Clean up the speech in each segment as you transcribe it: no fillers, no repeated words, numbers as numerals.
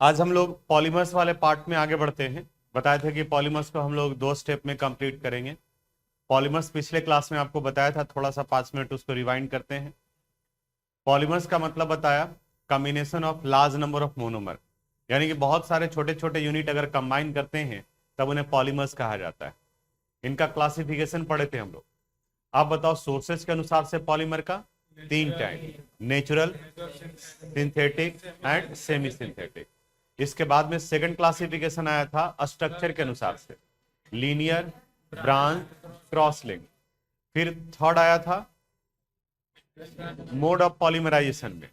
आज हम लोग पॉलीमर्स वाले पार्ट में आगे बढ़ते हैं। बताए थे कि पॉलीमर्स को हम लोग 2 स्टेप में कंप्लीट करेंगे। पॉलीमर्स पिछले क्लास में आपको बताया था, थोड़ा सा 5 मिनट उसको रिवाइंड करते हैं। पॉलीमर्स का मतलब बताया, combination of large number of monomer, यानी कि बहुत सारे छोटे छोटे यूनिट अगर कंबाइन करते हैं तब उन्हें पॉलीमर्स कहा जाता है। इनका क्लासिफिकेशन पढ़े थे हम लोग। आप बताओ, सोर्सेज के अनुसार से पॉलीमर का 3 type: natural, synthetic and semi synthetic. इसके बाद में सेकंड क्लासिफिकेशन आया था स्ट्रक्चर के अनुसार से: लीनियर, ब्रांच, क्रॉस लिंक। फिर थर्ड आया था मोड ऑफ पॉलीमराइजेशन में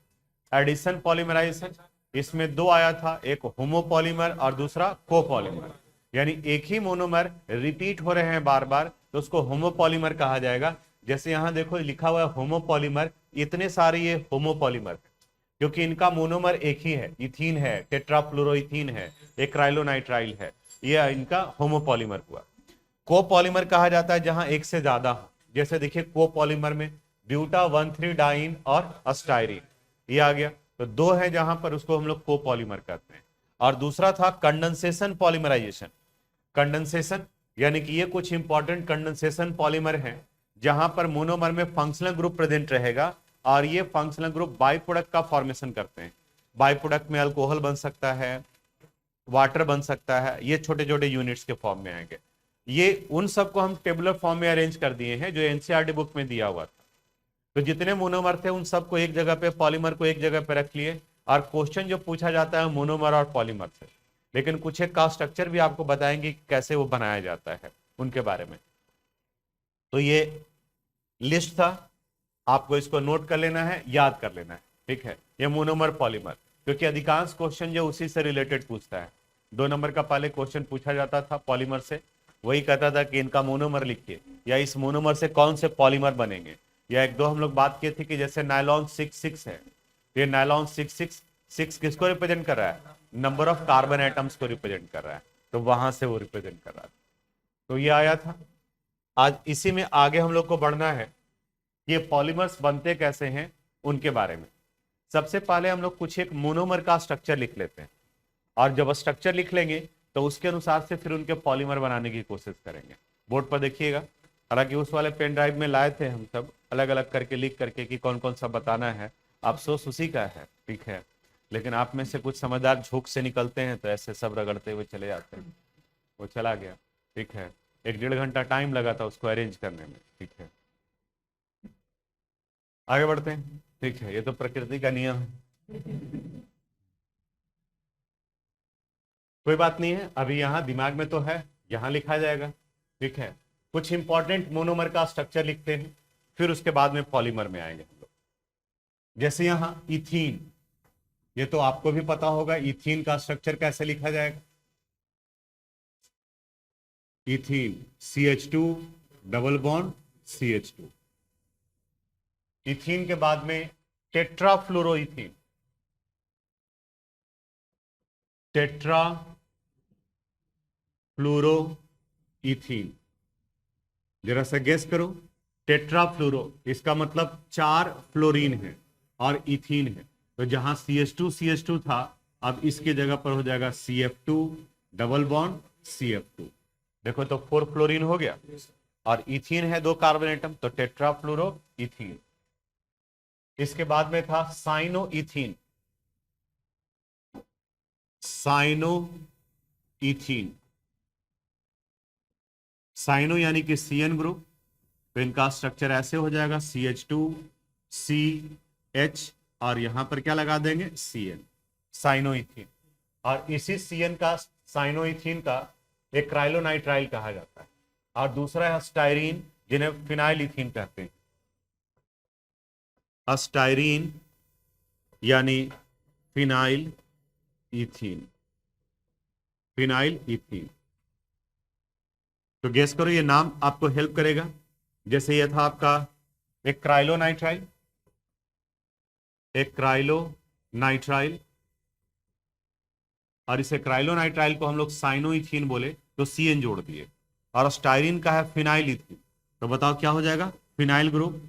एडिशन पॉलीमराइजेशन। इसमें दो आया था, एक होमोपॉलीमर और दूसरा कोपॉलीमर, यानी एक ही मोनोमर रिपीट हो रहे हैं बार बार तो उसको होमोपॉलीमर कहा जाएगा। जैसे यहां देखो लिखा हुआ है होमोपॉलीमर, इतने सारे ये होमोपॉलीमर क्योंकि इनका मोनोमर एक ही है, इथीन है, टेट्राफ्लोरोइथीन है, एक्राइलोनाइट्राइल है, ये इनका होमोपॉलीमर हुआ। कोपॉलीमर कहा जाता है जहां एक से ज्यादा हो। जैसे देखिए कोपॉलीमर में ब्यूटा 1,3 डाइन और अस्टायरीन, ये आ गया। तो दो है जहां पर उसको हम लोग कोपॉलीमर कहते हैं। और दूसरा था कंडेंसेशन पॉलीमराइजेशन। कंडेंसेशन यानी कि ये कुछ इंपॉर्टेंट कंडेंसेशन पॉलीमर हैं जहां पर मोनोमर में फंक्शनल ग्रुप प्रेजेंट रहेगा और ये फंक्शनल ग्रुप बाई प्रोडक्ट का फॉर्मेशन करते हैं। बाई प्रोडक्ट में अल्कोहल बन सकता है, वाटर बन सकता है, ये छोटे छोटे यूनिट्स के फॉर्म में आएंगे। ये उन सबको हम टेबुलर फॉर्म में अरेंज कर दिए हैं जो एनसीईआरटी बुक में दिया हुआ था। तो जितने मोनोमर थे उन सबको एक जगह पे, पॉलीमर को एक जगह पे रख लिए। और क्वेश्चन जो पूछा जाता है मोनोमर और पॉलीमर से, लेकिन कुछ एक का स्ट्रक्चर भी आपको बताएंगे कि कैसे वो बनाया जाता है उनके बारे में। तो ये लिस्ट था, आपको इसको नोट कर लेना है, याद कर लेना है, ठीक है। ये मोनोमर पॉलीमर, क्योंकि अधिकांश क्वेश्चन जो उसी से रिलेटेड पूछता है। 2 नंबर का पहले क्वेश्चन पूछा जाता था पॉलीमर से, वही कहता था कि इनका मोनोमर लिखिए या इस मोनोमर से कौन से पॉलीमर बनेंगे। या एक दो हम लोग बात किए थे कि जैसे नायलॉन 6,6 है, ये नायलॉन 6,6 किसको रिप्रेजेंट कर रहा है? नंबर ऑफ कार्बन एटम्स को रिप्रेजेंट कर रहा है, तो वहां से वो रिप्रेजेंट कर रहा है। तो ये आया था। आज इसी में आगे हम लोग को बढ़ना है, ये पॉलीमर्स बनते कैसे हैं उनके बारे में। सबसे पहले हम लोग कुछ एक मोनोमर का स्ट्रक्चर लिख लेते हैं, और जब स्ट्रक्चर लिख लेंगे तो उसके अनुसार से फिर उनके पॉलीमर बनाने की कोशिश करेंगे। बोर्ड पर देखिएगा, हालांकि उस वाले पेन ड्राइव में लाए थे हम सब अलग अलग करके लिख करके कि कौन कौन सा बताना है। अफसोस उसी का है, ठीक है, लेकिन आप में से कुछ समझदार झोंक से निकलते हैं तो ऐसे सब रगड़ते हुए चले जाते हैं। वो चला गया, ठीक है। 1-1.5 घंटा टाइम लगा था उसको अरेंज करने में, ठीक है। आगे बढ़ते हैं, ठीक है, ये तो प्रकृति का नियम है, कोई बात नहीं है। अभी यहाँ दिमाग में तो है, यहाँ लिखा जाएगा, ठीक है। कुछ इंपॉर्टेंट मोनोमर का स्ट्रक्चर लिखते हैं, फिर उसके बाद में पॉलीमर में आएंगे हम लोग। जैसे यहाँ इथीन, ये तो आपको भी पता होगा इथीन का स्ट्रक्चर कैसे लिखा जाएगा। Ethene CH2 double bond CH2। Ethene के बाद में टेट्राफ्लोरोइथीन, टेट्रा फ्लोरो इथीन। जरा सा गेस करो, टेट्राफ्लोरो इसका मतलब 4 फ्लोरीन है और इथीन है, तो जहां CH2 था अब इसकी जगह पर हो जाएगा CF2 डबल बॉन्ड CF2। देखो तो 4 फ्लोरीन हो गया, और इथीन है 2 कार्बन एटम, तो टेट्राफ्लोरो इथीन। इसके बाद में था cyano ethene, cyano ethene, cyano यानी कि CN ग्रुप, तो इनका स्ट्रक्चर ऐसे हो जाएगा CH2CH, और यहां पर क्या लगा देंगे CN, साइनोइथीन। और इसी CN का, साइनोइथीन का एक क्राइलोनाइट्राइल कहा जाता है, और दूसरा है स्टायरीन जिन्हें फिनाइल इथीन कहते हैं। अस्टायरीन यानी फिनाइल इथीन, फिनाइल इथीन। तो गेस करो, ये नाम आपको हेल्प करेगा। जैसे ये था आपका एक क्राइलोनाइट्राइल, एक क्राइलोनाइट्राइल, और इसे क्राइलोनाइट्राइल को हम लोग साइनोइथीन बोले तो CN जोड़ दिए। और स्टायरीन का है फिनाइल इथीन, तो बताओ क्या हो जाएगा? फिनाइल ग्रुप,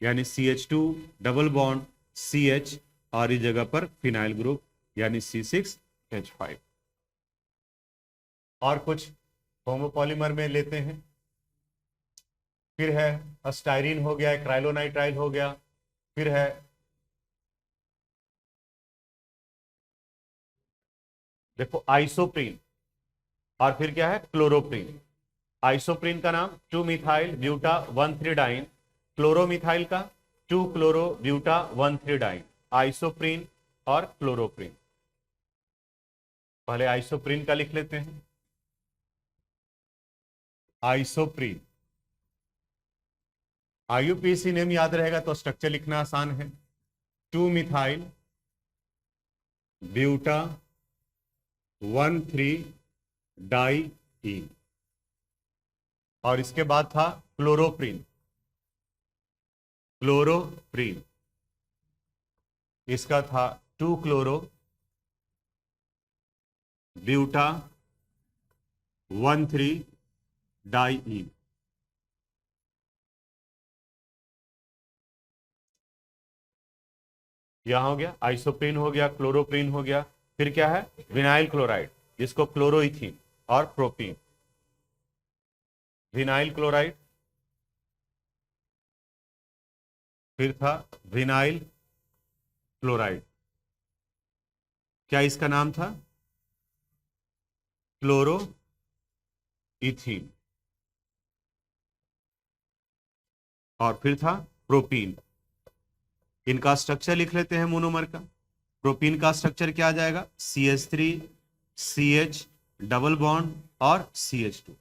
यानी CH2 डबल बॉन्ड CH, और इस जगह पर फिनाइल ग्रुप यानी C6 H5। और कुछ होमोपॉलीमर में लेते हैं, फिर है अस्टाइरिन हो गया, क्राइलोनाइट्राइल हो गया, फिर है देखो आइसोप्रीन, और फिर क्या है क्लोरोप्रीन। आइसोप्रीन का नाम 2 मिथाइल ब्यूटा 1,3 डाइन, क्लोरोमिथाइल का 2 क्लोरो ब्यूटा 1,3 डाइन। आइसोप्रीन और क्लोरोप्रीन। पहले आइसोप्रीन का लिख लेते हैं। आइसोप्रीन, आईयूपीएसी नेम याद रहेगा तो स्ट्रक्चर लिखना आसान है। 2 मिथाइल ब्यूटा 1,3 डाई ईन। और इसके बाद था क्लोरोप्रीन। क्लोरोप्रीन इसका था 2 क्लोरो ब्यूटा 1,3 डाई ईन। यहां हो गया आइसोप्रीन, हो गया क्लोरोप्रीन, हो गया। फिर क्या है विनाइल क्लोराइड, जिसको क्लोरोइथीन और प्रोपीन। विनाइल क्लोराइड, फिर था विनाइल क्लोराइड, क्या इसका नाम था क्लोरोइथीन। और फिर था प्रोपीन। इनका स्ट्रक्चर लिख लेते हैं मोनोमर का। प्रोपीन का स्ट्रक्चर क्या आ जाएगा, CH3 CH डबल बॉन्ड और CH2।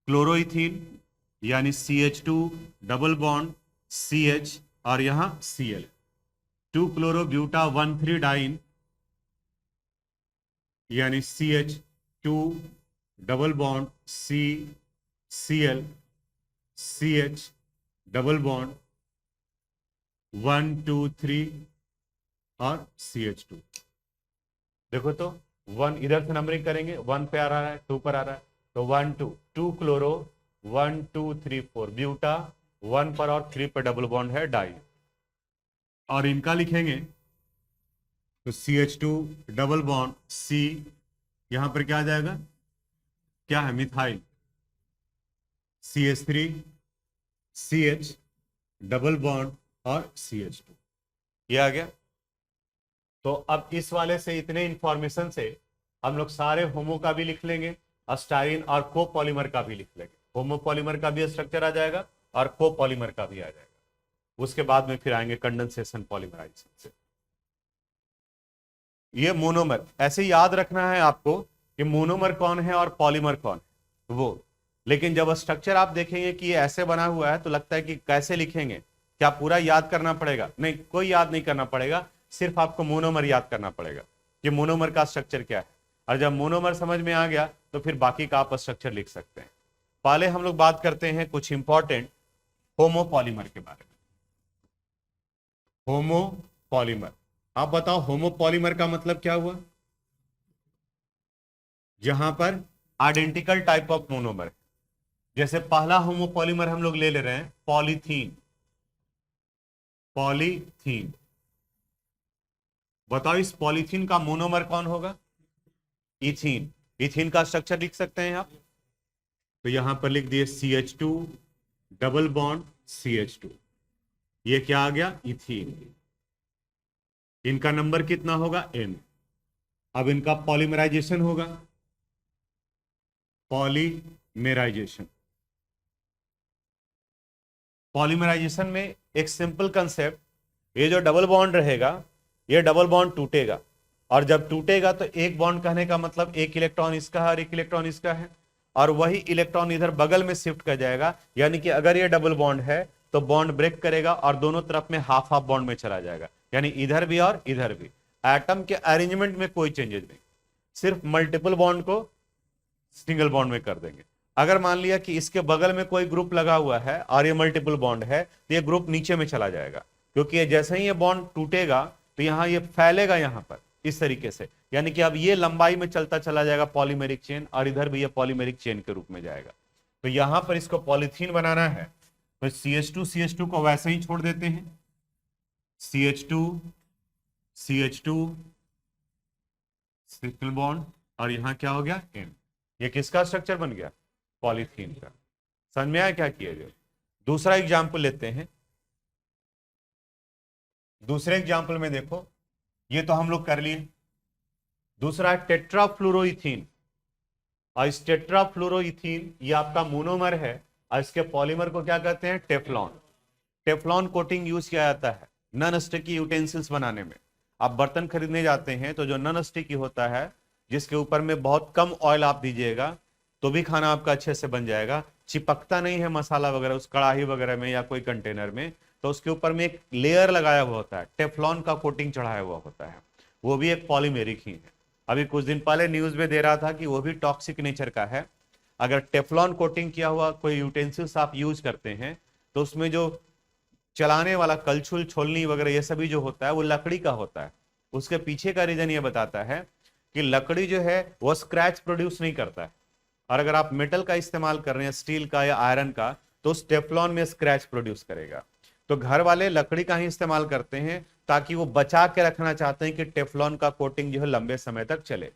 क्लोरोइथीन यानी CH2 डबल बॉन्ड CH और यहां Cl, 2 क्लोरो ब्यूटा 1,3 डाइन यानी CH2 double bond Cl CH double bond 1 2 3 और CH2। देखो तो 1 इधर से नंबरिंग करेंगे, 1 पे आ रहा है, 2 पर आ रहा है, तो 1 2 2 क्लोरो 1 2 3 4 ब्यूटा 1 पर और 3 पर डबल बॉन्ड है डाई। और इनका लिखेंगे तो CH2 डबल बॉन्ड C, यहां पर क्या आ जाएगा, क्या है methyl, CH3 CH double bond और CH2। ये आ गया। तो अब इस वाले से इतने इंफॉर्मेशन से हम लोग सारे होमो का भी लिख लेंगे, अस्टाइरिन और कोपॉलीमर का भी लिख लेंगे। होमोपॉलीमर का भी स्ट्रक्चर आ जाएगा और कोपॉलीमर का भी आ जाएगा। उसके बाद में फिर आएंगे कंडेंसेशन पॉलीमराइजेशन से। ये मोनोमर ऐसे याद रखना है आपको कि मोनोमर कौन है और पॉलीमर कौन है वो। लेकिन जब स्ट्रक्चर आप देखेंगे कि ये ऐसे बना हुआ है तो लगता है कि कैसे लिखेंगे, क्या पूरा याद करना पड़ेगा? नहीं, कोई याद नहीं करना पड़ेगा, सिर्फ आपको मोनोमर याद करना पड़ेगा कि मोनोमर का स्ट्रक्चर क्या है। और जब मोनोमर समझ में आ गया तो फिर बाकी का आप स्ट्रक्चर लिख सकते हैं। पहले हम लोग बात करते हैं कुछ इंपॉर्टेंट होमोपॉलीमर के बारे में। होमोपॉलीमर, आप बताओ होमोपॉलीमर का मतलब क्या हुआ? जहां पर आइडेंटिकल टाइप ऑफ मोनोमर, जैसे पहला होमोपॉलीमर हम लोग ले रहे हैं पॉलीथीन। पॉलीथीन, बताओ इस पॉलीथीन का मोनोमर कौन होगा? इथीन। इथीन का स्ट्रक्चर लिख सकते हैं आप, तो यहां पर लिख दिए CH2 डबल बॉन्ड CH2, ये क्या आ गया इथीन। इनका नंबर कितना होगा N। अब इनका पॉलीमराइजेशन होगा, पॉलीमराइजेशन। पॉलीमराइजेशन में एक सिंपल कंसेप्ट, ये जो डबल बॉन्ड रहेगा ये डबल बॉन्ड टूटेगा, और जब टूटेगा तो एक बॉन्ड कहने का मतलब एक इलेक्ट्रॉन इसका है और एक इलेक्ट्रॉन इसका है, और वही इलेक्ट्रॉन इधर बगल में शिफ्ट कर जाएगा। यानी कि अगर ये डबल बॉन्ड है तो बॉन्ड ब्रेक करेगा और दोनों तरफ में हाफ हाफ बॉन्ड में चला जाएगा, यानी इधर भी और इधर भी। एटम के अरेंजमेंट में कोई चेंजेस नहीं, सिर्फ मल्टीपल बॉन्ड को सिंगल बॉन्ड में कर देंगे। अगर मान लिया कि इसके बगल में कोई ग्रुप लगा हुआ है और ये मल्टीपल बॉन्ड है तो ये ग्रुप नीचे में चला जाएगा, क्योंकि ये जैसे ही ये बॉन्ड टूटेगा तो यहां ये फैलेगा यहां पर इस तरीके से, यानी कि अब ये लंबाई में चलता चला जाएगा पॉलीमेरिक चेन, और इधर भी ये पॉलीमेरिक चेन के रूप में जाएगा। तो यहां पर इसको पॉलीथीन बनाना है तो CH2 को वैसे ही छोड़ देते हैं, CH2 सिंगल बॉन्ड, और यहां क्या हो गया, एन। ये किसका स्ट्रक्चर बन गया, पॉलीथीन का। समझ में आया क्या किया जाए। दूसरा एग्जाम्पल लेते हैं। दूसरे एग्जाम्पल में देखो, ये तो हम लोग कर लिए। दूसरा है टेट्राफ्लोरोइथीन, और इस टेट्राफ्लोरोइथीन ये आपका मोनोमर है, और इसके पॉलीमर को क्या कहते हैं, टेफ्लॉन। टेफ्लॉन कोटिंग यूज किया जाता है नॉन स्टिकी यूटेंसिल्स बनाने में। आप बर्तन खरीदने जाते हैं तो जो नॉन स्टिकी होता है, जिसके ऊपर में बहुत कम ऑयल आप दीजिएगा तो भी खाना आपका अच्छे से बन जाएगा, चिपकता नहीं है मसाला वगैरह उस कढ़ाई वगैरह में या कोई कंटेनर में, तो उसके ऊपर में एक लेयर लगाया हुआ होता है, टेफ्लॉन का कोटिंग चढ़ाया हुआ होता है, वो भी एक पॉलीमेरिक ही है। अभी कुछ दिन पहले न्यूज में दे रहा था कि वो भी टॉक्सिक नेचर का है। अगर टेफ्लॉन कोटिंग किया हुआ कोई यूटेंसिल्स आप यूज करते हैं तो उसमें जो चलाने वाला कलछुल छोलनी वगैरह ये सभी जो होता है वो लकड़ी का होता है। उसके पीछे का रीजन ये बताता है कि लकड़ी जो है वो स्क्रैच प्रोड्यूस नहीं करता है, और अगर आप मेटल का इस्तेमाल कर रहे हैं, स्टील का या आयरन का, तो उस टेफ्लॉन में स्क्रैच प्रोड्यूस करेगा। तो घर वाले लकड़ी का ही इस्तेमाल करते हैं ताकि वो बचा के रखना चाहते हैं कि टेफ्लॉन का कोटिंग जो है लंबे समय तक चले।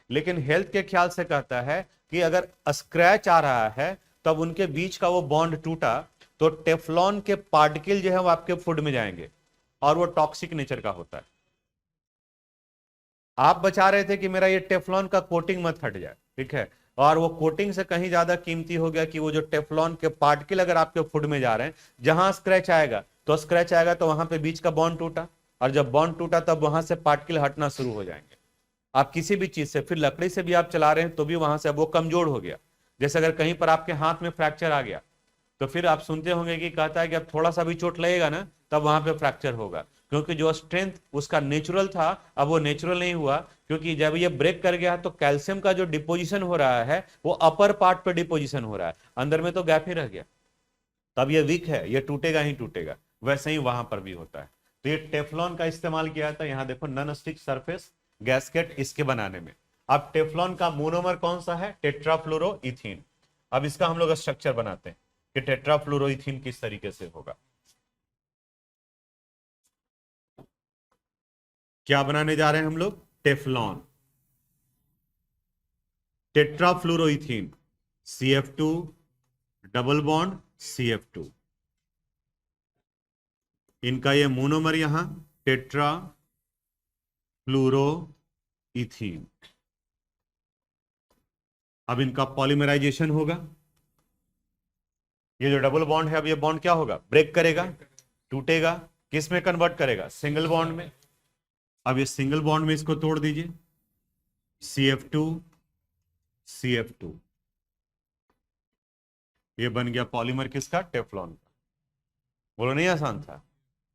लेकिन हेल्थ के ख्याल से कहता है कि अगर स्क्रैच आ रहा है तब उनके बीच का वो बॉन्ड टूटा तो टेफ्लॉन के पार्टिकल जो है वो आपके फूड में जाएंगे, और वो टॉक्सिक नेचर का होता है। आप बचा रहे थे कि मेरा ये टेफ्लॉन का कोटिंग मत हट जाए, ठीक है, और वो कोटिंग से कहीं ज्यादा कीमती हो गया कि वो जो टेफ्लॉन के पार्टिकल अगर आपके फूड में जा रहे हैं, जहां स्क्रैच आएगा तो वहां पे बीच का बॉन्ड टूटा, और जब बॉन्ड टूटा तब वहां से पार्टिकल हटना शुरू हो जाएंगे। आप किसी भी चीज से, फिर लकड़ी से भी आप चला रहे हैं तो भी वहां से अब वो कमजोर हो गया। जैसे अगर कहीं पर आपके हाथ में फ्रैक्चर आ गया तो फिर आप सुनते होंगे कि कहता है कि अब थोड़ा सा भी चोट लगेगा ना तब वहां पे फ्रैक्चर होगा, क्योंकि जो स्ट्रेंथ उसका नेचुरल था अब वो नेचुरल नहीं हुआ, क्योंकि जब ये ब्रेक कर गया तो कैल्शियम का जो डिपोजिशन हो रहा है वो अपर पार्ट पे डिपोजिशन हो रहा है, अंदर में तो गैप ही रह गया, तब ये वीक है, ये टूटेगा ही टूटेगा। वैसे ही वहां पर भी होता है। तो ये टेफ्लॉन का इस्तेमाल किया था, यहां देखो नॉन स्टिक सरफेस गैस्केट इसके बनाने में। अब टेफ्लॉन का मोनोमर कौन सा है, टेट्राफ्लोरोइथीन। अब इसका हम लोग स्ट्रक्चर बनाते हैं कि टेट्राफ्लोरोइथीन किस तरीके से होगा। क्या बनाने जा रहे हैं हम लोग, Teflon, tetrafluoroethene, CF2 double bond CF2, इनका ये मोनोमर यहां टेट्रा फ्लोरोइथीन। अब इनका पॉलीमराइजेशन होगा, ये जो डबल बॉन्ड है अब ये बॉन्ड क्या होगा, ब्रेक करेगा, टूटेगा, किस में कन्वर्ट करेगा, सिंगल बॉन्ड में। अब ये सिंगल बॉन्ड में इसको तोड़ दीजिए, CF2 CF2, ये बन गया पॉलीमर किसका, टेफ्लॉन का। बोलो नहीं आसान था,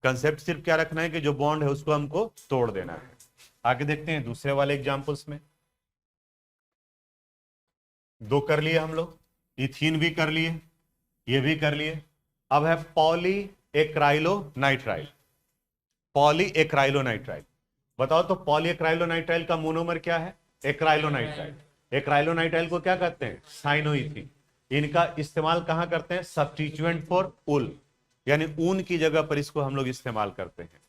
कंसेप्ट सिर्फ क्या रखना है कि जो बॉन्ड है उसको हमको तोड़ देना है। आगे देखते हैं दूसरे वाले एग्जांपल्स में। दो कर लिए हम लोग, इथीन भी कर लिए, ये भी कर लिए। अब है पॉली एक्राइलोनाइट्राइल, पॉली एक्राइलोनाइट्राइल। बताओ तो पॉली एक्राइलोनाइट्राइल का मोनोमर क्या है, एक्राइलोनाइट्राइल। एक्राइलोनाइट्राइल को क्या कहते हैं, साइनोइथीन। इनका इस्तेमाल कहां करते हैं, सब्स्टिट्यूएंट फॉर उल, यानी ऊन की जगह पर इसको हम लोग इस्तेमाल करते हैं।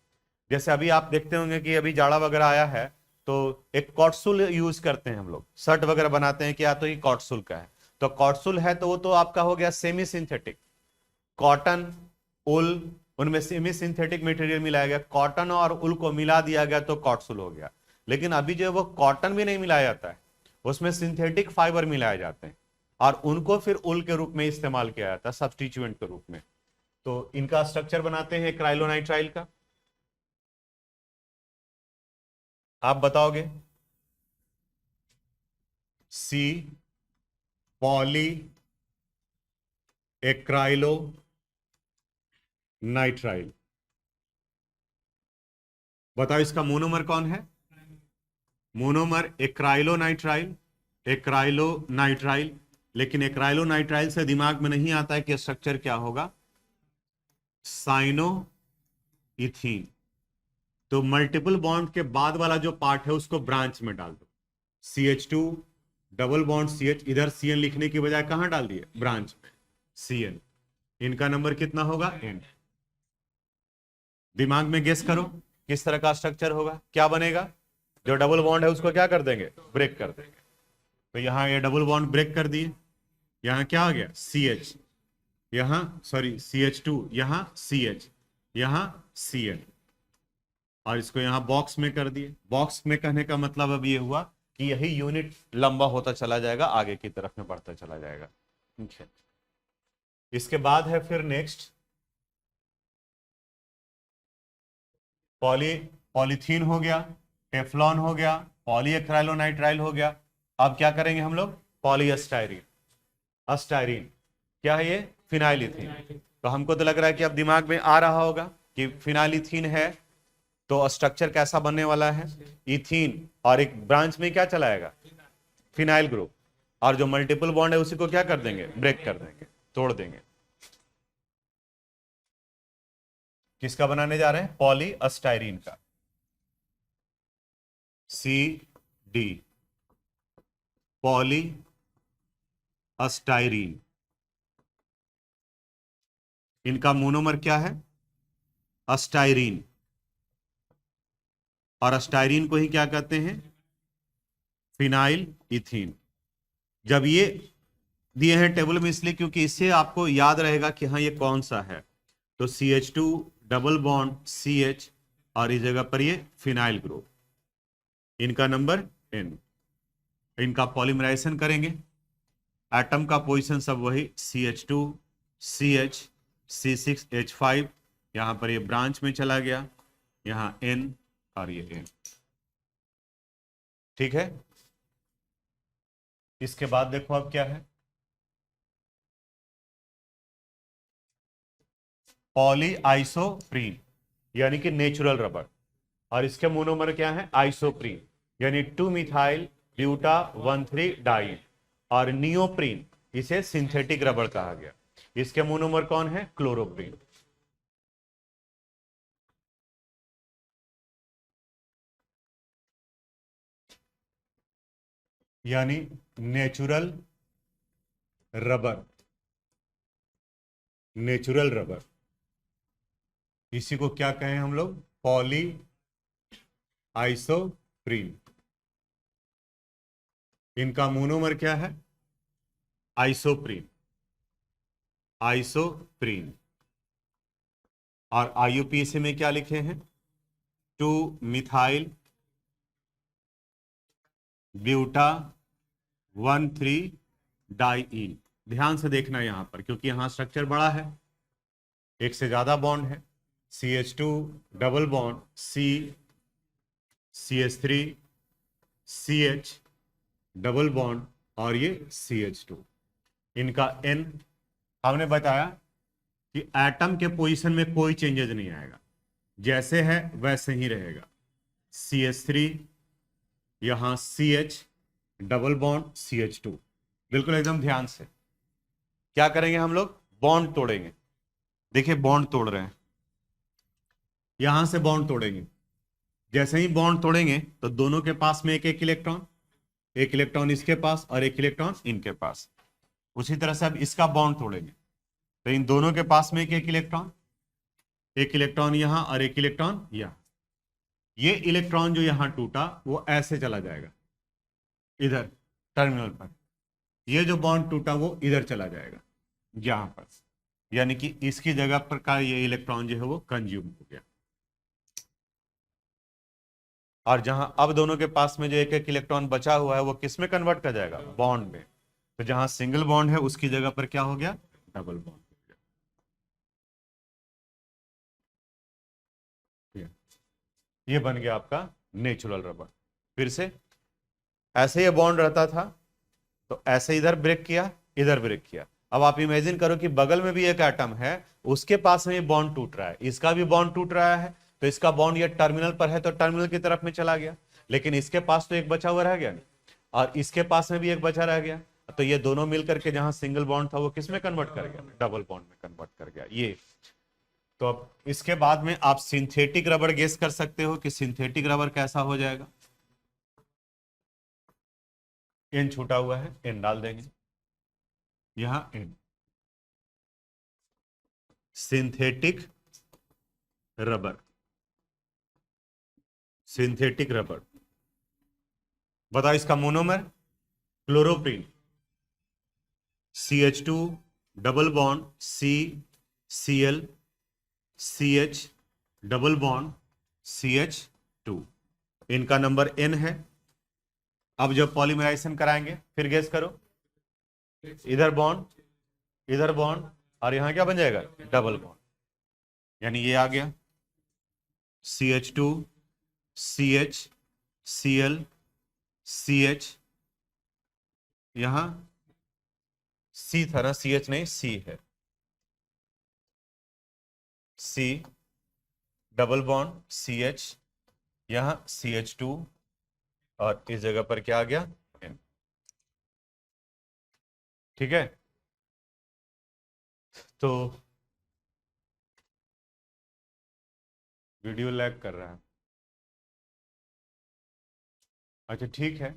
जैसे अभी आप देखते होंगे कि अभी जाड़ा वगैरह आया है तो एक कॉटसुल यूज करते हैं हम लोग, शर्ट वगैरह बनाते हैं, क्या तो ये कॉटसुल का है। तो कॉटसुल है तो वो तो आपका हो गया सेमी सिंथेटिक, कॉटन उल, उनमें सेमी सिंथेटिक मटेरियल मिलाया गया, कॉटन और उल को मिला दिया गया तो कॉटसुल हो गया। लेकिन अभी जो वो कॉटन भी नहीं मिलाया जाता है, उसमें सिंथेटिक फाइबर मिलाए जाते हैं और उनको फिर उल के रूप में इस्तेमाल किया जाता है, सब्स्टिट्यूएंट के रूप में। तो इनका स्ट्रक्चर बनाते हैं क्राइलोनाइट्राइल का, आप बताओगे, सी पॉली एक्राइलो नाइट्राइल। बताओ इसका मोनोमर कौन है, मोनोमर एक्राइलोनाइट्राइल, एक्राइलोनाइट्राइल। लेकिन एक्राइलोनाइट्राइल से दिमाग में नहीं आता है कि स्ट्रक्चर क्या होगा, साइनो इथीन। तो मल्टीपल बॉन्ड के बाद वाला जो पार्ट है उसको ब्रांच में डाल दो, CH2 डबल बॉन्ड CH, इधर CN लिखने की बजाय कहां डाल दिए, ब्रांच में CN। इनका नंबर कितना होगा, N। दिमाग में गेस करो किस तरह का स्ट्रक्चर होगा, क्या बनेगा, जो डबल बॉन्ड है उसको क्या कर देंगे, ब्रेक कर देंगे। तो यहाँ ये डबल बॉन्ड ब्रेक कर दिए, यहाँ क्या आ गया CH, यहाँ सॉरी CH2, यहाँ CH, यहाँ Cl, और इसको यहाँ बॉक्स में कर दिए। बॉक्स में कहने का मतलब अब ये हुआ कि यही यूनिट लंबा होता चला जाएगा, आगे की तरफ में बढ़ता चला जाएगा। ठीक है, इसके बाद है फिर नेक्स्ट पॉलीथीन हो गया, टेफ्लॉन हो गया, पॉलीएक्राइलोनाइट्राइल हो गया। अब क्या करेंगे हम लोग, पॉलीएस्टाइरीन। अस्टाइरीन क्या है ये, फिनाइलिथीन। तो हमको तो लग रहा है कि अब दिमाग में आ रहा होगा कि फिनाइलिथीन है तो स्ट्रक्चर कैसा बनने वाला है, इथीन, और एक ब्रांच में क्या चलाएगा, फिनाइल ग्रुप, और जो मल्टीपल बॉन्ड है उसी को क्या कर देंगे, ब्रेक कर देंगे, तोड़ देंगे। किसका बनाने जा रहे हैं, पॉलीअस्टाइरीन का, CD, पॉलीअस्टाइरीन। इनका मोनोमर क्या है, अस्टाइरीन, और अस्टाइरीन को ही क्या कहते हैं, फिनाइल इथीन। जब ये दिए हैं टेबल में इसलिए क्योंकि इससे आपको याद रहेगा कि हाँ ये कौन सा है। तो CH2 डबल बॉन्ड CH, और इस जगह पर ये फिनाइल ग्रुप, इनका नंबर N। इनका पॉलीमराइजेशन करेंगे, एटम का पोजीशन सब वही CH2 CH C6H5, यहां पर ये ब्रांच में चला गया, यहां N और ये N। ठीक है, इसके बाद देखो अब क्या है, पॉली आइसोप्रीन यानी कि नेचुरल रबर, और इसके मोनोमर क्या है, आइसोप्रीन यानी 2 मिथाइल ब्यूटा 1,3 डाई, और नियोप्रीन इसे सिंथेटिक रबर कहा गया। इसके मोनोमर कौन है, क्लोरोप्रीन। यानी नेचुरल रबर, नेचुरल रबर, इसी को क्या कहें हम लोग, पॉली आइसोप्रीन। इनका मोनोमर क्या है, आइसोप्रीन, आइसोप्रीन। और IUPAC में क्या लिखे हैं, 2 मिथाइल ब्यूटा 1,3 डाईन। ध्यान से देखना यहां पर, क्योंकि यहां स्ट्रक्चर बड़ा है, एक से ज्यादा बॉन्ड है। CH2 double bond CH3 CH double bond, और ये CH2। इनका N, हमने बताया कि एटम के पोजीशन में कोई चेंजेस नहीं आएगा, जैसे है वैसे ही रहेगा। CH3, यहां CH डबल बॉन्ड CH2, बिल्कुल एकदम ध्यान से। क्या करेंगे हम लोग, बॉन्ड तोड़ेंगे। देखिए बॉन्ड तोड़ रहे हैं, यहां से बॉन्ड तोड़ेंगे। जैसे ही बॉन्ड तोड़ेंगे तो दोनों के पास में एक एक इलेक्ट्रॉन, एक इलेक्ट्रॉन इसके पास और एक इलेक्ट्रॉन इनके पास। उसी तरह से अब इसका बॉन्ड तोड़ेंगे तो इन दोनों के पास में एक एक इलेक्ट्रॉन, एक इलेक्ट्रॉन यहां और एक इलेक्ट्रॉन यहां। ये इलेक्ट्रॉन जो यहां टूटा वो ऐसे चला जाएगा इधर टर्मिनल पर, ये जो बॉन्ड टूटा वो इधर चला जाएगा यहां पर, यानी कि इसकी जगह पर का ये इलेक्ट्रॉन जो है वो कंज्यूम हो गया। और जहां अब दोनों के पास में जो एक एक इलेक्ट्रॉन बचा हुआ है वो किस में कन्वर्ट कर जाएगा, बॉन्ड में। तो जहां सिंगल बॉन्ड है उसकी जगह पर क्या हो गया, डबल बॉन्ड हो गया। ये बन गया आपका नेचुरल रबर। फिर से ऐसे ये बॉन्ड रहता था तो ऐसे इधर ब्रेक किया, इधर ब्रेक किया। अब आप इमेजिन करो कि बगल में भी एक एटम है, उसके पास में ये बॉन्ड टूट रहा है, इसका भी बॉन्ड टूट रहा है, तो इसका बॉन्ड ये टर्मिनल पर है तो टर्मिनल की तरफ में चला गया, लेकिन इसके पास तो एक बचा हुआ रह गया ना, और इसके पास में भी एक बचा रह गया। तो ये दोनों मिलकर के जहां सिंगल बॉन्ड था वो किस में कन्वर्ट कर गया, डबल बॉन्ड में कन्वर्ट कर गया ये। तो अब इसके बाद में आप सिंथेटिक रबर गेस कर सकते हो कि सिंथेटिक रबर कैसा हो जाएगा। एन छूटा हुआ है, एन डाल देंगे यहां, N. Synthetic rubber, synthetic rubber बताओ इसका monomer, chloroprene, CH2 double bond CCl CH double bond CH2, इनका नंबर N है। अब जब पॉलीमराइजेशन कराएंगे फिर गैस करो, इधर बॉन्ड, इधर बॉन्ड, और यहां क्या बन जाएगा, डबल बॉन्ड, यानी ये आ गया CH2 CH Cl CH, यहां C था ना, CH नहीं C है, C डबल बॉन्ड CH, यहां CH2, और इस जगह पर क्या आ गया, N। ठीक है, तो वीडियो लैग कर रहा है। अच्छा ठीक है,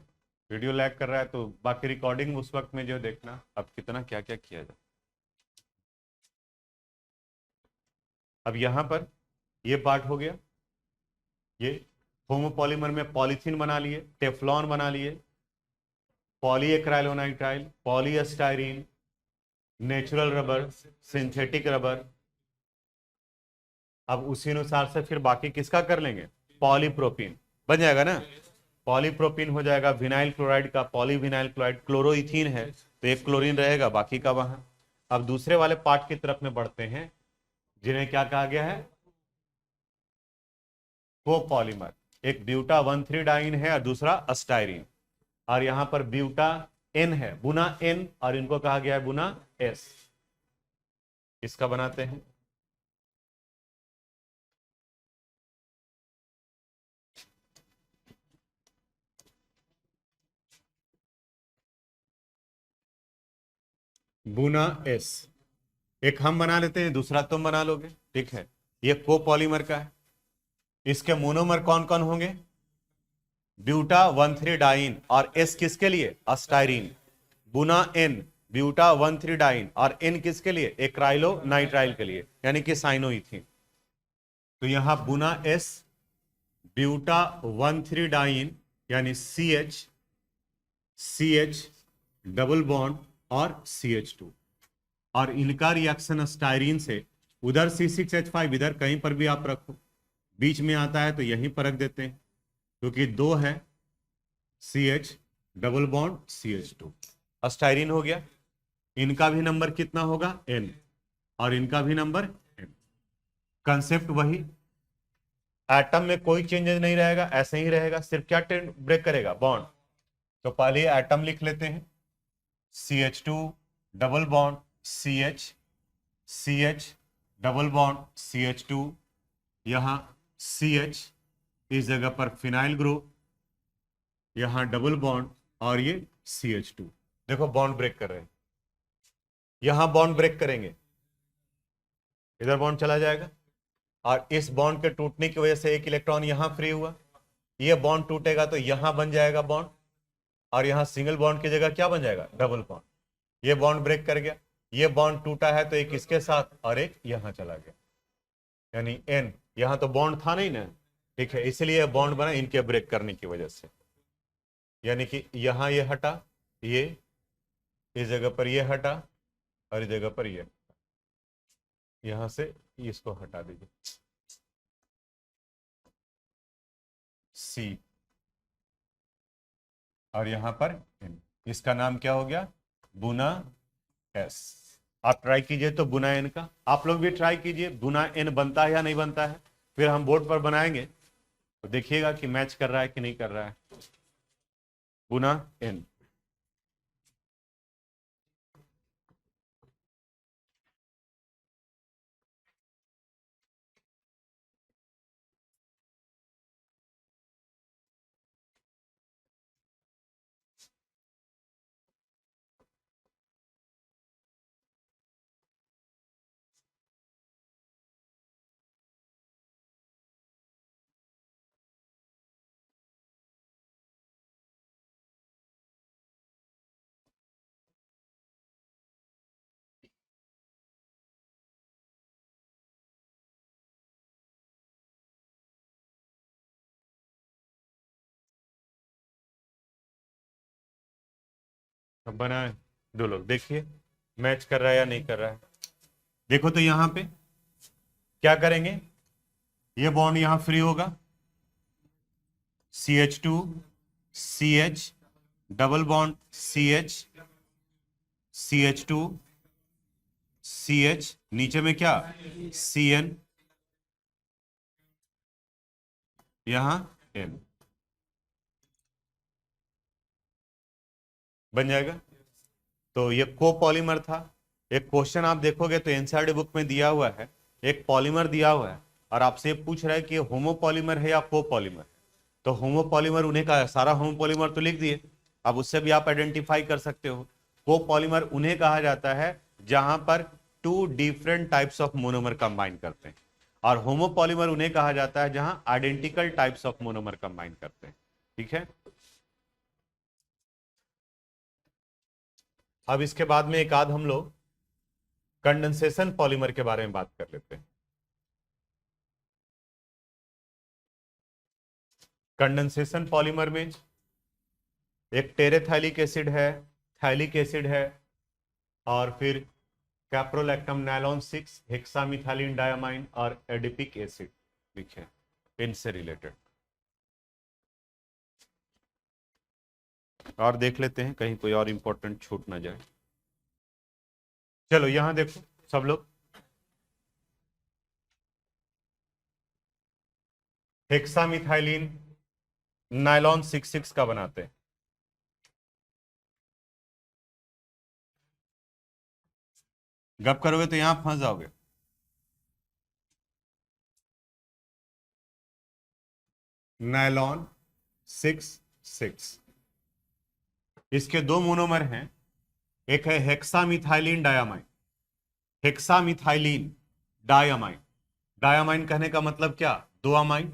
वीडियो लैग कर रहा है तो बाकी रिकॉर्डिंग उस वक्त में जो देखना अब कितना क्या क्या किया जाए। अब यहां पर ये पार्ट हो गया, ये होमोपॉलीमर में पॉलीथीन बना लिए, टेफ्लॉन बना लिए, पॉलीएक्राइलोनाइट्राइल, पॉलीएस्टाइरीन, नेचुरल रबर, सिंथेटिक रबर। अब उसी अनुसार से फिर बाकी किसका कर लेंगे, पॉलीप्रोपीन बन जाएगा ना, पॉलीप्रोपीन हो जाएगा, विनाइल क्लोराइड का पॉलीविनाइल क्लोराइड, क्लोरोइथीन है तो एक क्लोरीन रहेगा बाकी का वहां। अब दूसरे वाले पार्ट की तरफ में बढ़ते हैं, जिन्हें क्या कहा गया है, कोपॉलीमर। एक ब्यूटा 1,3 डाइन है और दूसरा अस्टाइरिन, और यहां पर ब्यूटा एन है, बुना एन, और इनको कहा गया है बुना एस। इसका बनाते हैं, बुना एस। एक हम बना लेते हैं, दूसरा तुम बना लोगे, ठीक है। ये कोपॉलीमर का है, इसके मोनोमर कौन कौन होंगे, ब्यूटा 1,3 डाइन, और एस किसके लिए, अस्टाइरिन, बुना एन, ब्यूटा 1,3 डाइन, और एन किसके लिए, एक्राइलो नाइट्राइल के लिए, यानी कि साइनोइथीन। तो यहां बुना एस, ब्यूटा 1,3 डाइन, यानी CH CH डबल बॉन्ड और CH2, और इनका रिएक्शन स्टायरीन से, उधर C6H5 इधर कहीं पर भी आप रखो, बीच में आता है तो यहीं पर रख देते हैं, क्योंकि दो है CH double bond CH2, styrene हो गया। इनका भी नंबर कितना होगा, N, और इनका भी नंबर N। कंसेप्ट वही, एटम में कोई चेंजेस नहीं रहेगा, ऐसे ही रहेगा, सिर्फ क्या ब्रेक करेगा, बॉन्ड। तो पहले एटम लिख लेते हैं, CH2 double bond CH CH double bond CH2, यहां CH, इस जगह पर फिनाइल ग्रुप, यहां डबल बॉन्ड, और ये CH2। देखो बॉन्ड ब्रेक कर रहे हैं, यहां बॉन्ड ब्रेक करेंगे, इधर बॉन्ड चला जाएगा, और इस बॉन्ड के टूटने की वजह से एक इलेक्ट्रॉन यहां फ्री हुआ, ये बॉन्ड टूटेगा तो यहां बन जाएगा बॉन्ड, और यहां सिंगल बॉन्ड की जगह क्या बन जाएगा, डबल बॉन्ड। ये बॉन्ड ब्रेक कर गया, ये बॉन्ड टूटा है तो एक इसके साथ और एक यहां चला गया, यानी N। यहां तो बॉन्ड था नहीं ना, ठीक है, इसलिए बॉन्ड बना इनके ब्रेक करने की वजह से, यानी कि यहां ये हटा, ये इस जगह पर ये हटा, और इस जगह पर ये, यहां से इसको हटा दीजिए, C, और यहां पर N। इसका नाम क्या हो गया, बुना एस। आप ट्राई कीजिए तो बुना एन का, आप लोग भी ट्राई कीजिए, बुना एन बनता है या नहीं बनता है, फिर हम बोर्ड पर बनाएंगे तो देखिएगा कि मैच कर रहा है कि नहीं कर रहा है, बुना एन। बनाए दो लोग, देखिए मैच कर रहा है या नहीं कर रहा है। देखो तो यहां पे क्या करेंगे, ये बॉन्ड यहां फ्री होगा, CH2 CH, double bond CH CH2 CH, नीचे में क्या CN, यहां N बन जाएगा। तो ये कोपॉलीमर था। एक क्वेश्चन आप देखोगे तो एनसीईआरटी बुक में दिया हुआ है, एक पॉलीमर दिया हुआ है और आपसे ये पूछ रहा है कि ये होमोपॉलीमर है या कोपॉलीमर। तो होमोपॉलीमर उन्हें कहा, सारा होमोपॉलीमर तो लिख दिए, अब उससे भी आप आइडेंटिफाई कर सकते हो। कोपॉलीमर उन्हें कहा जाता है जहां पर two different types of monomer combine करते हैं, और होमोपॉलीमर उन्हें कहा जाता है जहां identical types of monomer combine करते हैं। ठीक है, अब इसके बाद में एक आध हम लोग कंडेंसेशन पॉलीमर के बारे में बात कर लेते हैं। कंडेंसेशन पॉलीमर में एक टेरेथाइलिक एसिड है, थैलिक एसिड है, और फिर कैप्रोलैक्टम नायलॉन 6, हेक्सामिथाइलिन डायमाइन और एडिपिक एसिड लिखे इनसे रिलेटेड। और देख लेते हैं कहीं कोई और इंपॉर्टेंट छूट ना जाए। चलो यहां देखो सब लोग, हेक्सामिथाइलिन नायलॉन 6 का बनाते हैं। गप करोगे तो यहां फंस जाओगे। नायलॉन 6 इसके दो मोनोमर हैं, एक है hexamethylene diamine, hexamethylene diamine, diamine कहने का मतलब क्या, दो amine.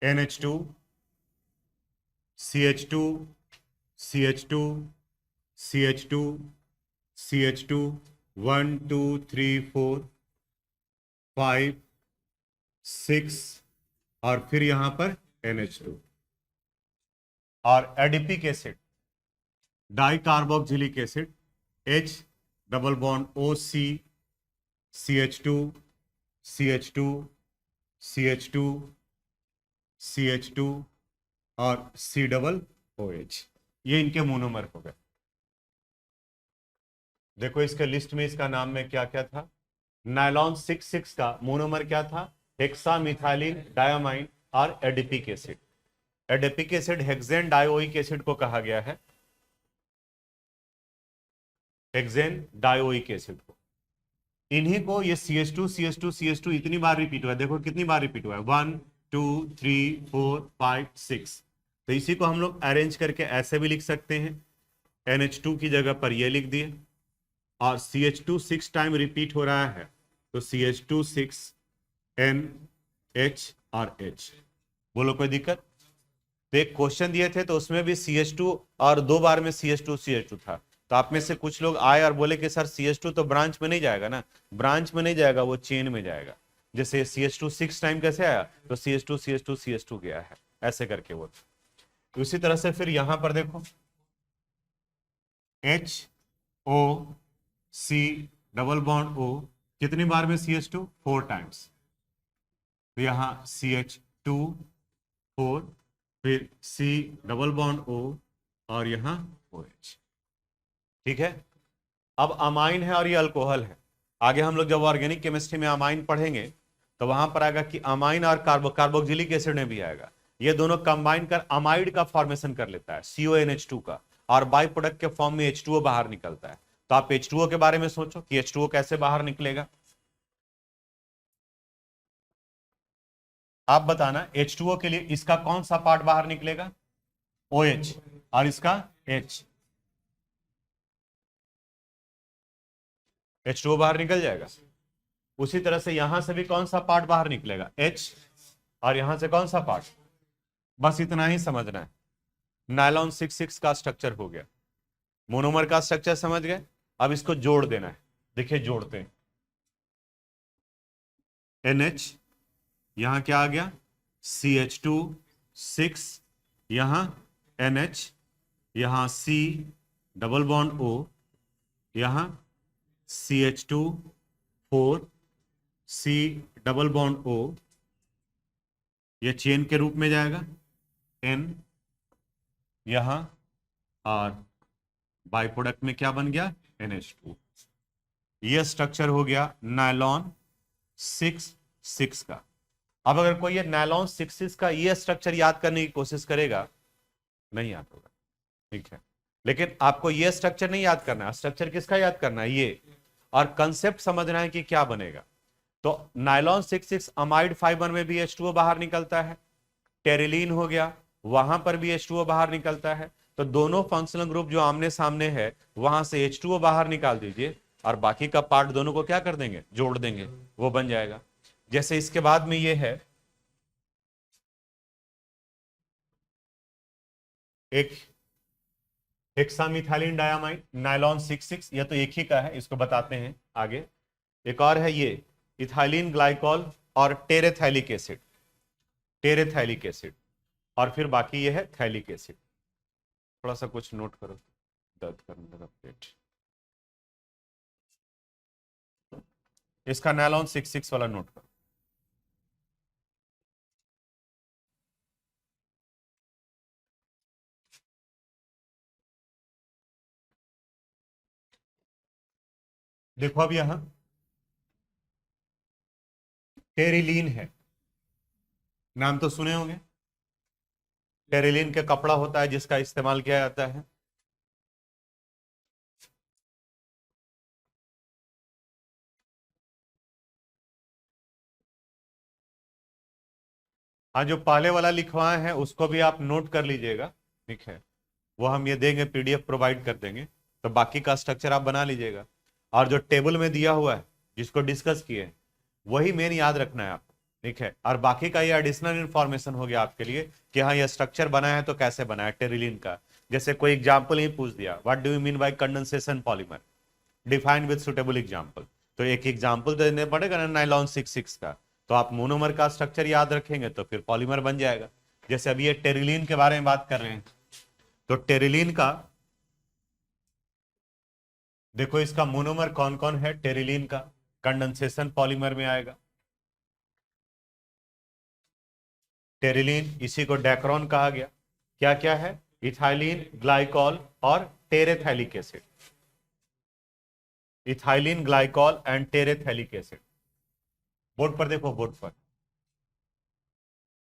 NH2 CH2 CH2 CH2 CH2 1 2 3 4 5 6, और फिर यहां पर NH2, और adipic acid di carboxylic acid H, double bond OC, CH2 CH2 CH2 CH2 और C डबल OH, ये इनके मोनोमर हो गए। देखो इसके लिस्ट में इसका नाम में क्या क्या था। नायलॉन 6 का मोनोमर क्या था, हेक्सामिथाइलिन डायमाइन और adipic acid. Adipic acid hexane dioic acid को कहा गया है, हेक्सेन डायोइक एसिड को। इन्हीं को ये CH2 CH2 CH2 इतनी बार रिपीट हुआ है, देखो कितनी बार रिपीट हुआ है, 1 2 3 4 5 6। तो इसी को हम लोग अरेंज करके ऐसे भी लिख सकते हैं, NH2 की जगह पर ये लिख दिए, और CH2 6 टाइम रिपीट हो रहा है तो CH2 6 NH और H। बोलो कोई दिक्कत। तो एक क्वेश्चन दिए थे तो उसमें भी CH2 और दो बार में CH2 था। तो आप में से कुछ लोग आए और बोले कि सर CH2 तो ब्रांच में नहीं जाएगा ना, ब्रांच में नहीं जाएगा, वो चेन में जाएगा। जैसे CH2 6 टाइम कैसे आया, तो CH2 CH2 CH2 गया है, ऐसे करके वो। तो इसी तरह से फिर यहां पर देखो HOC डबल बॉन्ड O, कितनी बार में CH2, 4 टाइम्स। तो यहां CH2 4, फिर C डबल बॉन्ड O, और यहां OH। ठीक है, अब अमाइन है और ये अल्कोहल है। आगे हम लोग जब ऑर्गेनिक केमिस्ट्री में अमाइन पढ़ेंगे तो वहां पर आएगा कि अमाइन और कार्बोक्सिलिक एसिड में भी आएगा, ये दोनों कंबाइन कर अमाइड का फॉर्मेशन कर लेता है, CONH2 का, और बाई प्रोडक्ट के फॉर्म में H2O बाहर निकलता है। तो आप H2O के बारे में सोचो कि H2O कैसे बाहर निकलेगा, आप बताना। H2O के लिए इसका कौन सा पार्ट बाहर निकलेगा, OH, और इसका H, H2O बाहर निकल जाएगा। उसी तरह से यहां से भी कौन सा पार्ट बाहर निकलेगा, H, और यहां से कौन सा पार्ट, बस इतना ही समझना है। नायलॉन 6 का स्ट्रक्चर हो गया, मोनोमर का स्ट्रक्चर समझ गए। अब इसको जोड़ देना है, देखिए जोड़ते हैं। NH, यहां क्या आ गया CH2 6, यहां NH, यहां C डबल बॉन्ड O, यहां CH2 4, C double bond O, ये चेन के रूप में जाएगा N, यहां और बाई प्रोडक्ट में क्या बन गया NH2। ये स्ट्रक्चर हो गया नायलॉन 6 का। अब अगर कोई ये नायलॉन 6 का ये स्ट्रक्चर याद करने की कोशिश करेगा, नहीं याद होगा, ठीक है। लेकिन आपको ये स्ट्रक्चर नहीं याद करना है, स्ट्रक्चर किसका याद करना है, ये, और कंसेप्ट समझना है कि क्या बनेगा। तो नायलॉन 6 अमाइड फाइबर में भी H2O बाहर निकलता है, टेरिलीन हो गया, वहां पर भी H2O बाहर निकलता है। तो दोनों फंक्शनल ग्रुप जो आमने सामने है वहां से H2O बाहर निकाल दीजिए और बाकी का पार्ट दोनों को क्या कर देंगे, जोड़ देंगे, वो बन जाएगा। जैसे इसके बाद में ये है एक हेक्सामिथाइलिन डायामाइड नायलॉन 6, ये तो एक ही का है, इसको बताते हैं आगे। एक और है ये इथाइलिन ग्लाइकॉल और टेरेथैलिक एसिड, टेरेथैलिक एसिड, और फिर बाकी ये है थैलिक एसिड। थोड़ा सा कुछ नोट करो, दर्द करने लगा पेट। इसका नायलॉन 6 वाला नोट करो। देखो अब यहां टेरिलीन है, नाम तो सुने होंगे। टेरिलीन का कपड़ा होता है जिसका इस्तेमाल किया जाता है। हाँ, जो पहले वाला लिखवाए हैं उसको भी आप नोट कर लीजिएगा, ठीक है। वो हम ये देंगे, PDF प्रोवाइड कर देंगे, तो बाकी का स्ट्रक्चर आप बना लीजिएगा। और जो टेबल में दिया हुआ है जिसको डिस्कस किए, वही मेन याद रखना है आपको, ठीक है। और बाकी का ये एडिशनल इंफॉर्मेशन हो गया आपके लिए कि हाँ ये स्ट्रक्चर बना है तो कैसे बना है टेरिलीन का। जैसे कोई एग्जाम्पल ही पूछ दिया, what do you mean by condensation polymer, defined with suitable example, तो एक एग्जाम्पल देने पड़ेगा ना नाइलॉन 6 का। तो आप मोनोमर का स्ट्रक्चर याद रखेंगे तो फिर पॉलीमर बन जाएगा। जैसे अभी ये टेरिलीन के बारे में बात कर रहे हैं, तो टेरिलीन का देखो, इसका मोनोमर कौन कौन है टेरिलीन का, कंडेंसेशन पॉलीमर में आएगा टेरिलीन, इसी को डेक्रोन कहा गया। क्या क्या है, इथाइलिन ग्लाइकॉल और terephthalic acid, ethylene glycol and terephthalic acid. Board पर देखो, बोर्ड पर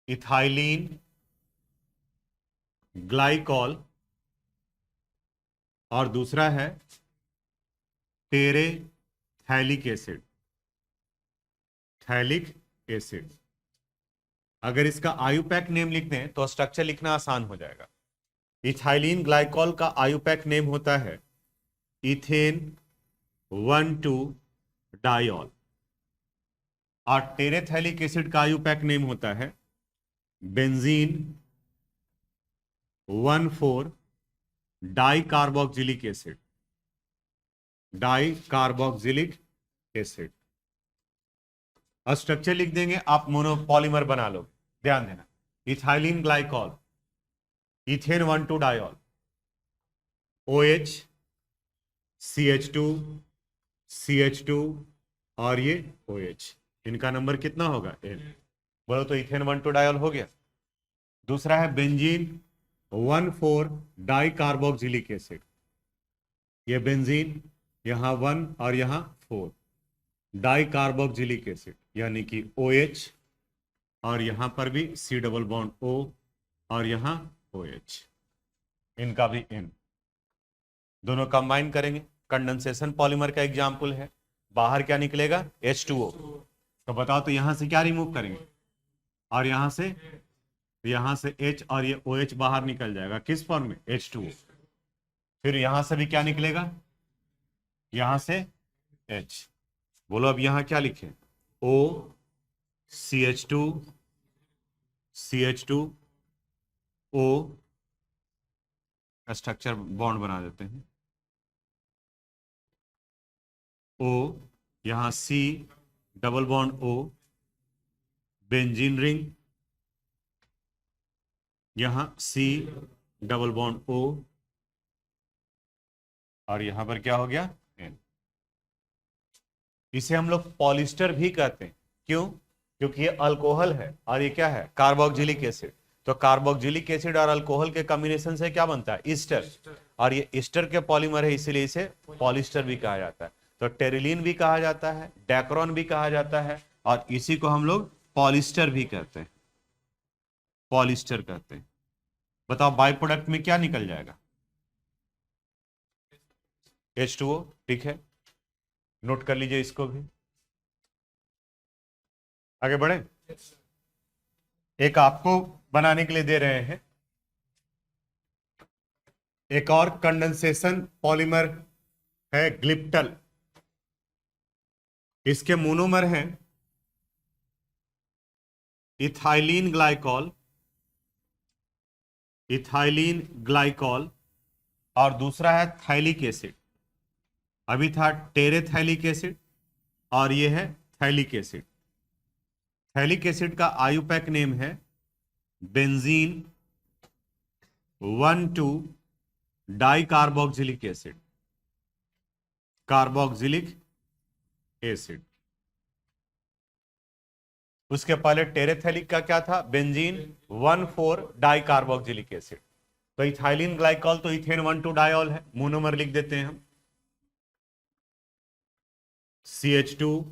इथाइलिन ग्लाइकॉल और दूसरा है टेरेथैलिक एसिड, थैलिक एसिड। अगर इसका आयुपैक नेम लिख दें तो स्ट्रक्चर लिखना आसान हो जाएगा। इथाइलिन ग्लाइकॉल का आयुपैक नेम होता है इथेन 1,2 डाइऑल, और टेरेथैलिक एसिड का आयुपैक नेम होता है benzene 1,4 di carboxylic acid, di carboxylic acid. और स्ट्रक्चर लिख देंगे, आप मोनोपॉलीमर बना लो। ध्यान देना, ethylene glycol, ethane 1,2 diol, OH, CH2, CH2 और ये OH, इनका नंबर कितना होगा N। बोलो तो इथेन 1,2 डाइऑल हो गया। दूसरा है बेंजीन 1,4 डाई कार्बोक्सिलिक एसिड, ये बेंजीन यहां 1 और यहां 4, डाई कार्बोक्सिलिक एसिड यानी कि OH, और यहां पर भी C डबल बॉन्ड O और यहां OH, इनका भी N। दोनों कंबाइन करेंगे, कंडेंसेशन पॉलीमर का एग्जाम्पल है। बाहर क्या निकलेगा, H2O। तो बताओ तो यहां से क्या रिमूव करेंगे, और यहां से H और ये OH बाहर निकल जाएगा, किस फॉर्म में, H2O। फिर यहां से भी क्या निकलेगा, यहां से H। बोलो अब यहां क्या लिखे, O CH2 CH2 O, structure bond बना देते हैं, O, यहां C double bond O, benzene ring, यहां C डबल बॉन्ड O, और यहां पर क्या हो गया N। इसे हम लोग पॉलिस्टर भी कहते हैं। क्यों? क्योंकि ये अल्कोहल है और ये क्या है, कार्बोक्सिलिक एसिड। तो कार्बोक्सिलिक एसिड और अल्कोहल के कॉम्बिनेशन से क्या बनता है, ईस्टर, और ये ईस्टर के पॉलीमर है, इसीलिए इसे पॉलिस्टर भी कहा जाता है। तो टेरिलीन भी कहा जाता है, डेक्रोन भी कहा जाता है, और इसी को हम लोग पॉलिस्टर भी कहते हैं, पॉलिस्टर कहते हैं। बताओ बाई प्रोडक्ट में क्या निकल जाएगा, H2O। ठीक है, नोट कर लीजिए इसको भी। आगे बढ़े, एक आपको बनाने के लिए दे रहे हैं, एक और कंडेंसेशन पॉलीमर है ग्लिप्टल। इसके मोनोमर हैं इथाइलिन ग्लाइकॉल, इथाइलिन ग्लाइकॉल, और दूसरा है थैलिक एसिड। अभी था टेरेथैलिक एसिड और ये है थैलिक एसिड। थैलिक एसिड का आयुपैक नेम है benzene 1,2 di carboxylic acid, carboxylic acid. उसके पहले टेरेथैलिक का क्या था, बेंजीन 1,4 डाई कार्बोक्सिलिक एसिड। तो इथाइलिन ग्लाइकॉल तो इथेन 1,2 डायॉल है, मोनोमर लिख देते हैं हम CH2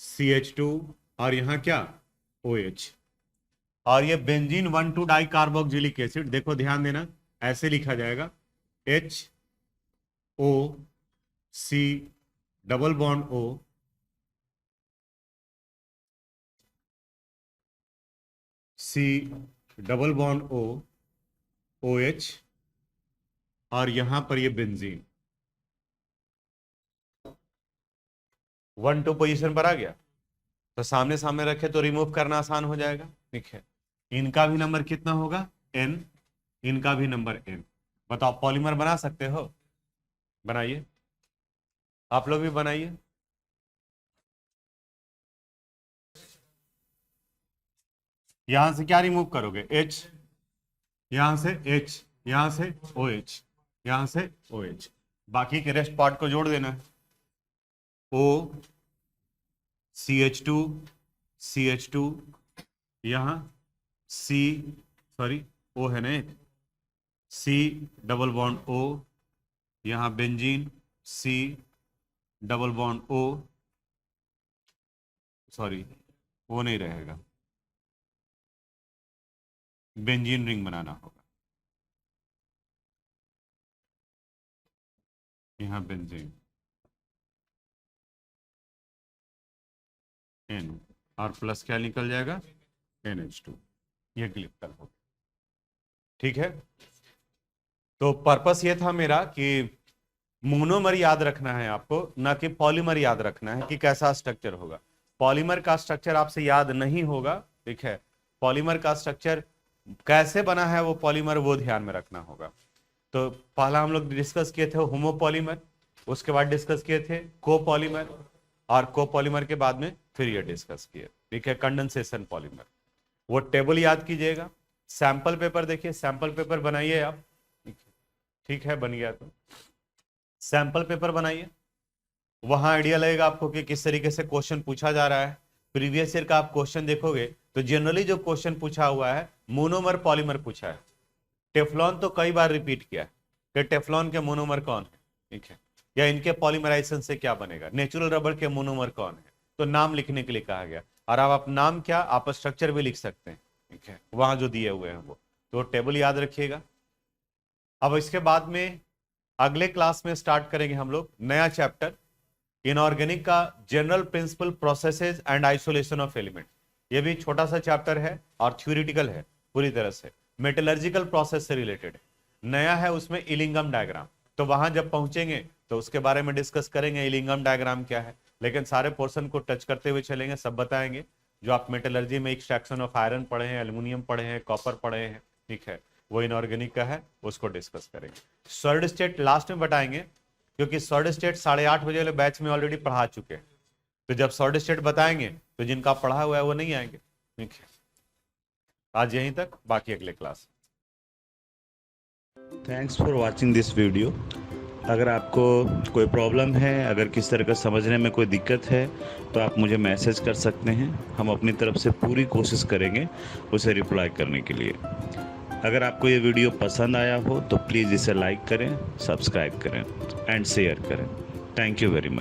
CH2, और यहां क्या OH। और ये बेंजीन 1,2 डाई कार्बोक्सिलिक एसिड, देखो ध्यान देना, ऐसे लिखा जाएगा HOC double bond O, C double bond O, OH, और यहां पर ये बेंजीन 1,2 पोजीशन पर आ गया। तो सामने सामने रखे तो रिमूव करना आसान हो जाएगा। ठीक है, इनका भी नंबर कितना होगा N, इनका भी नंबर N। बताओ पॉलीमर बना सकते हो, बनाइए, आप लोग भी बनाइए। यहां से क्या रिमूव करोगे, H, यहां से H, यहां से OH, यहां से OH, बाकी के रेस्ट पार्ट को जोड़ देना है। O CH2 CH2, यहां C, सॉरी O है ना एक, C डबल बॉन्ड O, यहां benzene C double bond O, sorry वो नहीं रहेगा, बेंजीन रिंग बनाना होगा, यहां बेंजीन N, और प्लस क्या निकल जाएगा NH2, ये ग्लिप्टल होगा। ठीक है, तो पर्पस ये था मेरा कि मोनोमर याद रखना है आपको, ना कि पॉलीमर याद रखना है कि कैसा स्ट्रक्चर होगा। पॉलीमर का स्ट्रक्चर आपसे याद नहीं होगा। ठीक है, पॉलीमर का स्ट्रक्चर कैसे बना है वो पॉलीमर, वो ध्यान में रखना होगा। तो पहला हम लोग डिस्कस किए थे होमोपॉलीमर, उसके बाद डिस्कस किए थे कोपॉलीमर, और कोपॉलीमर के बाद में फिर ये डिस्कस किए। ठीक है, कंडेंसेशन पॉलीमर, वो टेबल याद कीजिएगा। सैंपल पेपर देखिए, सैंपल पेपर बनाइए आप। ठीक है, बन गया तो सैंपल पेपर बनाइए, वहां आइडिया लगेगा आपको कि किस तरीके से क्वेश्चन पूछा जा रहा है। प्रीवियस ईयर का आप क्वेश्चन देखोगे तो जनरली जो क्वेश्चन पूछा हुआ है मोनोमर पॉलीमर पूछा है। टेफ्लॉन तो कई बार रिपीट किया है कि टेफ्लॉन के मोनोमर कौन है, ठीक है, या इनके पॉलीमराइजेशन से क्या बनेगा, नेचुरल रबर के मोनोमर कौन है, तो नाम लिखने के लिए कहा गया। और अब आप नाम क्या, आप स्ट्रक्चर भी लिख सकते हैं। ठीक है, वहां जो दिए हुए हैं वो, तो टेबल याद रखिएगा। अब इसके बाद में अगले क्लास में स्टार्ट करेंगे हम लोग नया चैप्टर, इनऑर्गेनिक का general principle processes and isolation of element. ये भी छोटा सा चैप्टर है और थ्योरेटिकल है पूरी तरह से, मेटलर्जिकल प्रोसेस से रिलेटेड नया है। उसमें इलिंगम डायग्राम, तो वहां जब पहुंचेंगे तो उसके बारे में डिस्कस करेंगे इलिंगम डायग्राम क्या है, लेकिन सारे पोर्शन को टच करते हुए चलेंगे, सब बताएंगे। जो आप मेटलर्जी में एक्सट्रैक्शन ऑफ आयरन पढ़े हैं, एल्यूमिनियम पढ़े हैं, कॉपर पढ़े हैं, ठीक है, वो इनऑर्गेनिक का है, उसको डिस्कस करेंगे। सॉलिड स्टेट लास्ट में बताएंगे, क्योंकि सॉलिड स्टेट 8:30 बजे वाले बैच में ऑलरेडी पढ़ा चुके हैं। तो जब सॉलिड स्टेट बताएंगे तो जिनका पढ़ा हुआ है वो नहीं आएंगे, ठीक है, आज यहीं तक, बाकी अगले class. Thanks for watching this video. अगर आपको कोई प्रॉब्लम है, अगर किस तरह का समझने में कोई दिक्कत है, तो आप मुझे मैसेज कर सकते हैं। हम अपनी तरफ से पूरी कोशिश करेंगे उसे रिप्लाई करने के लिए। अगर आपको ये वीडियो पसंद आया हो तो प्लीज़ इसे लाइक करें, सब्सक्राइब करें एंड शेयर करें। Thank you very much.